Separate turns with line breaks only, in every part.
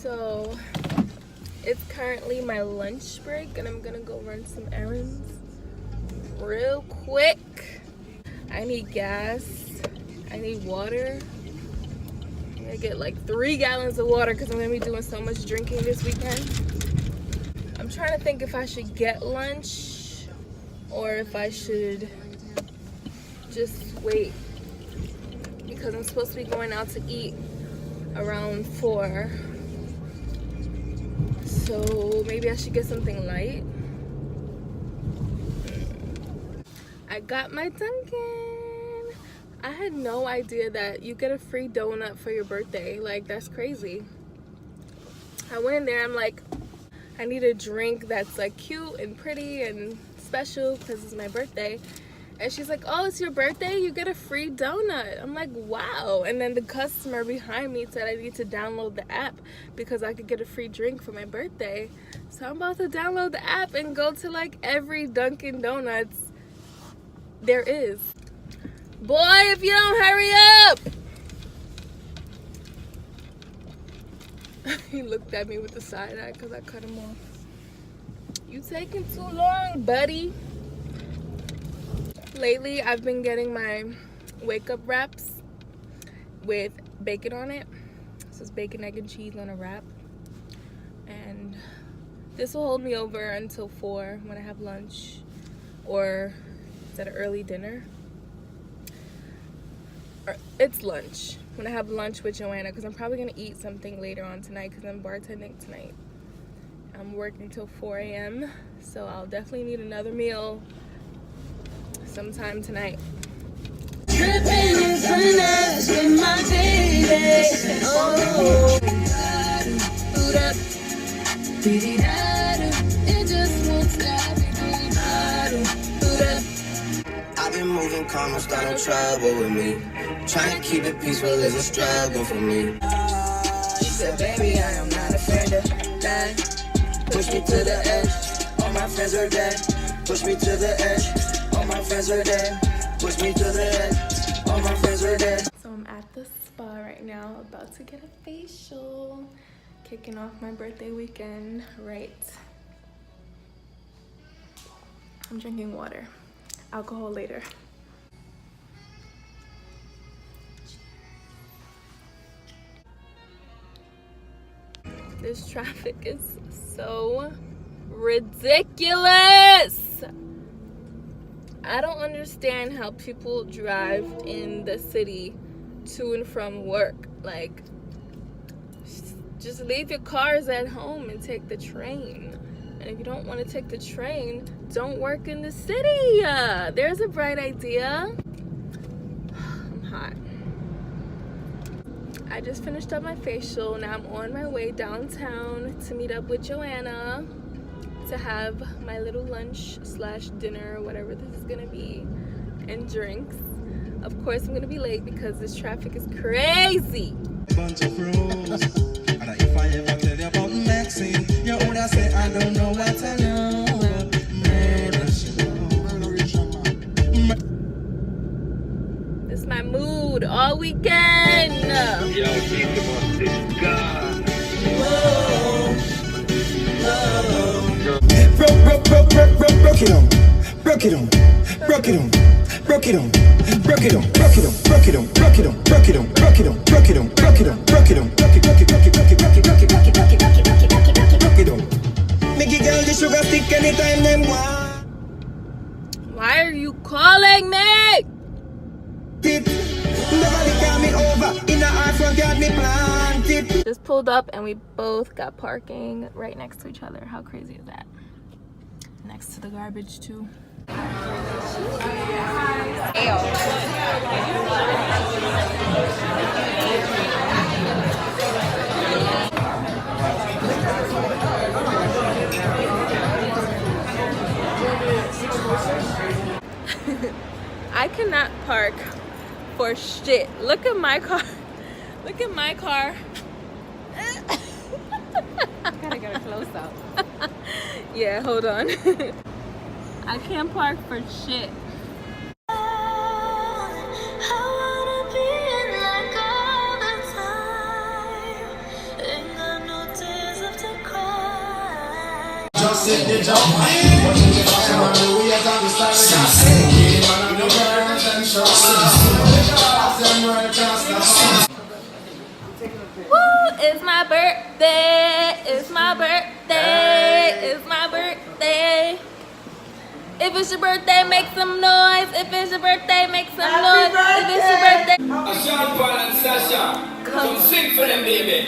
So it's currently my lunch break and I'm gonna go run some errands real quick. I need gas, I need water. I'm gonna get like 3 gallons of water because I'm gonna be doing so much drinking this weekend. I'm trying to think if I should get lunch or if I should just wait, because I'm supposed to be going out to eat around 4. So maybe I should get something light. I got my Dunkin'. I had no idea that you get a free donut for your birthday. Like, that's crazy. I went in there, I'm like, I need a drink that's like cute and pretty and special because it's my birthday. And she's like, oh, it's your birthday? You get a free donut. I'm like, wow. And then the customer behind me said I need to download the app because I could get a free drink for my birthday. So I'm about to download the app and go to like every Dunkin' Donuts there is. Boy, if you don't hurry up! He looked at me with the side eye because I cut him off. You taking too long, buddy. Lately, I've been getting my wake up wraps with bacon on it. This is bacon, egg, and cheese on a wrap. And this will hold me over until 4 when I have lunch, or it's at an early dinner. Or it's lunch when I have lunch with Joanna, because I'm probably gonna eat something later on tonight because I'm bartending tonight. I'm working till 4 a.m. so I'll definitely need another meal sometime tonight. Tripping in finesse with my baby. Oh, it just won't stop.
I've been moving calm, don't start no trouble with me. Trying to keep it peaceful is a struggle for me. She said, baby, I am not afraid to die. Push me to the edge, all my friends are dead. Push me to the edge, all my friends are dead. Push me to the edge, all my friends are dead.
So I'm at the spa right now, about to get a facial. Kicking off my birthday weekend, right? I'm drinking water. Alcohol later. This traffic is so ridiculous. I don't understand how people drive in the city to and from work. Like, just leave your cars at home and take the train. And if you don't want to take the train, don't work in the city. There's a bright idea. I'm hot. I just finished up my facial. Now I'm on my way downtown to meet up with Joanna to have my little lunch / dinner, whatever this is gonna be, and drinks. Of course, I'm gonna be late because this traffic is crazy.
Bunch of rules. And if I ever tell you about Maxine, you would say I don't know what I know.
This is my mood all weekend.
Yo, she's the most disgusting.
Broke it on, broke it on, broke it on, broke it on, broke it on, broke it on, broke it on, broke it on, broke it on, broke it on, broke it on, broke it on, broke it on, broke it, broke it, broke it, broke it, broke it, broke it, broke it, broke it, broke it, broke it, broke it, broke it on. Make it girl the sugar stick anytime them want.
Why are you calling me?
Nobody got me over in the art front yard me planted.
Just pulled up and we both got parking right next to each other. How crazy is that? Next to the garbage too. I cannot park for shit. Look at my car. Look at my car.
Gotta get a close up.
Yeah, hold on. I can't park for shit. Woo! It's my birthday. It's my birthday. It's my birthday. If it's your birthday, make some noise. If it's your birthday, make some noise. If it's your birthday.
Sean Paul and Sasha, come sing for them, baby.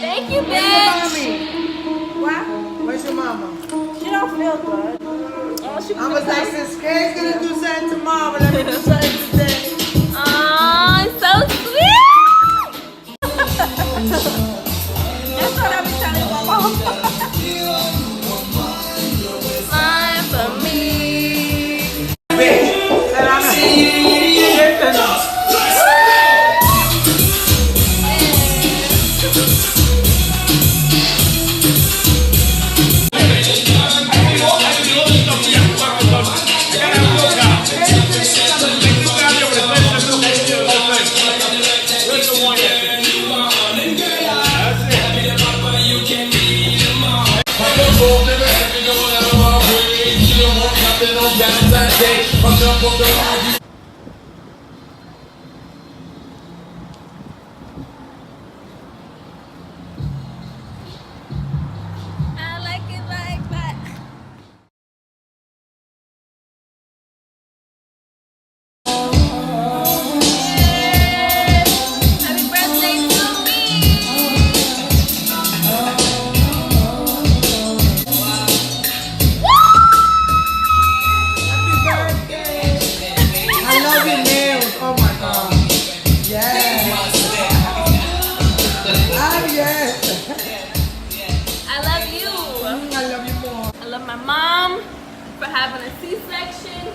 Thank you, bitch.
What? Where's your mama?
She don't feel good.
Oh, she
I was like, since Kay's gonna do something tomorrow, let me do something today.
oh, so sweet.
That's what I be telling my mom.
Smile for me.
And I'm
I like it like that. Happy birthday to me.
I love your nails. Oh my god. Yes. Ah, yes.
I love you.
I love you more.
I love my mom for having a C-section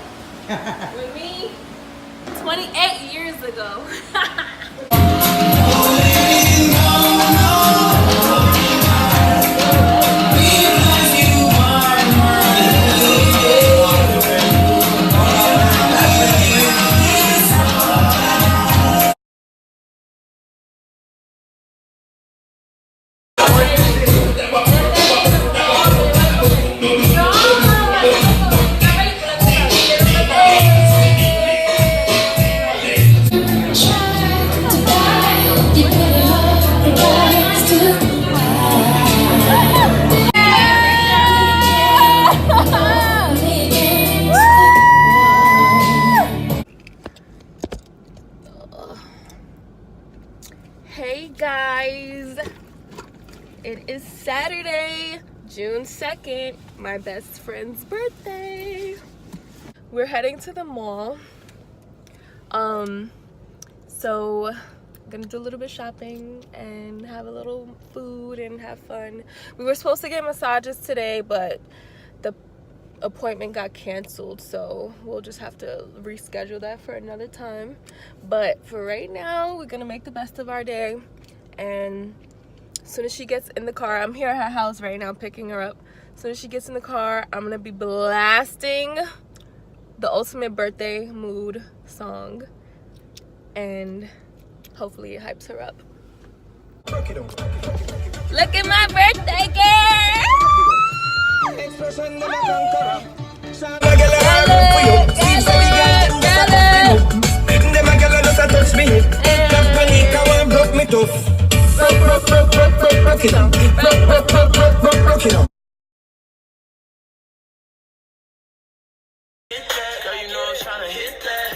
with me 28 years ago. Hey guys, it is Saturday, June 2nd, my best friend's birthday. We're heading to the mall. So I'm gonna do a little bit of shopping and have a little food and have fun. We were supposed to get massages today, but the appointment got canceled, so we'll just have to reschedule that for another time. But for right now, we're gonna make the best of our day, and as soon as she gets in the car, I'm here at her house right now picking her up. As soon as she gets in the car, I'm gonna be blasting the ultimate birthday mood song, and hopefully it hypes her up. Look at my birthday girl!
Girl, you know I'm tryna hit that,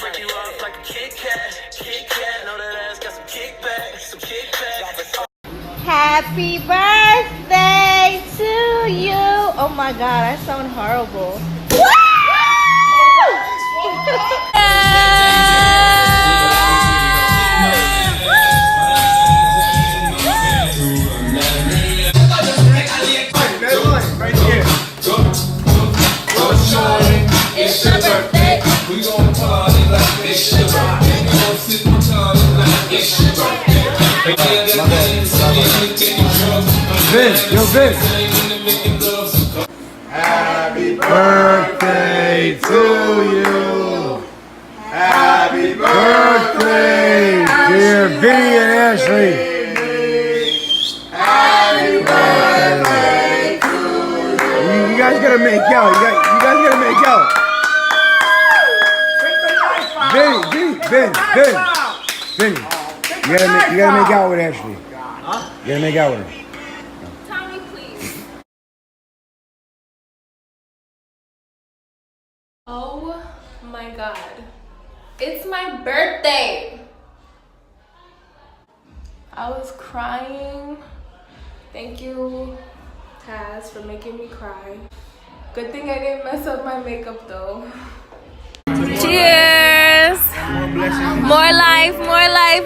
break you off like a Kit Kat, know that ass got some kickback.
Happy birthday to you. Oh my god, I sound horrible.
It's my birthday.
We gon' party like it's your birthday. We gon' sip and party like it's your birthday.
Vince, yo Vince. birthday to you. Happy birthday, dear Vinny and Ashley. Happy birthday to you. You guys gotta make out. You guys gotta make out. Vinny. You gotta make out with Ashley. You gotta make out with her.
Tommy, please. Oh my God. It's my birthday. I was crying. Thank you, Taz, for making me cry. Good thing I didn't mess up my makeup though. Cheers! More life,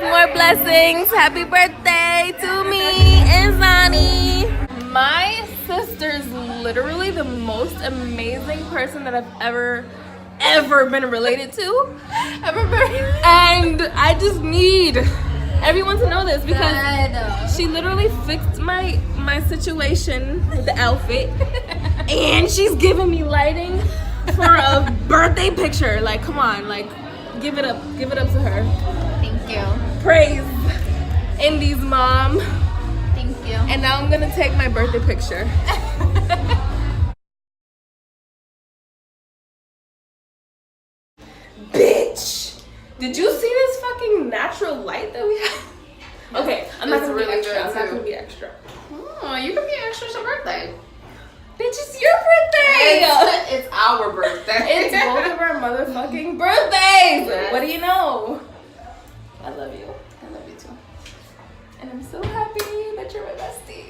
more blessings. Happy birthday to me and Zani. My sister's literally the most amazing person that I've ever been related to. And I just need everyone to know this because she literally fixed my situation with the outfit and she's giving me lighting for a birthday picture. Like, come on, like, give it up to her.
Thank you.
Praise Indy's mom.
Thank you.
And now I'm gonna take my birthday picture. Bitch! Did you see this fucking natural light that we have? Okay, I'm not gonna be extra. I'm not gonna be extra.
Oh, you can be extra. It's your birthday.
Bitch, it's your birthday!
It's our birthday.
It's both of our motherfucking birthdays!
Yes.
What do you know? I love you.
I love you too.
And I'm so happy that you're my bestie.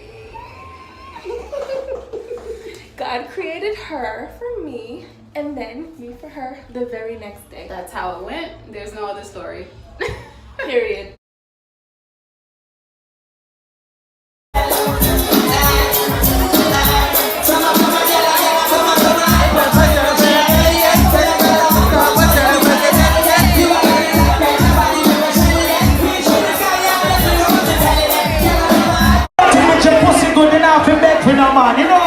God created her for me, and then me for her the very next day.
That's how it went. There's no other story.
Period.
Your pussy good enough to beg for no man. You know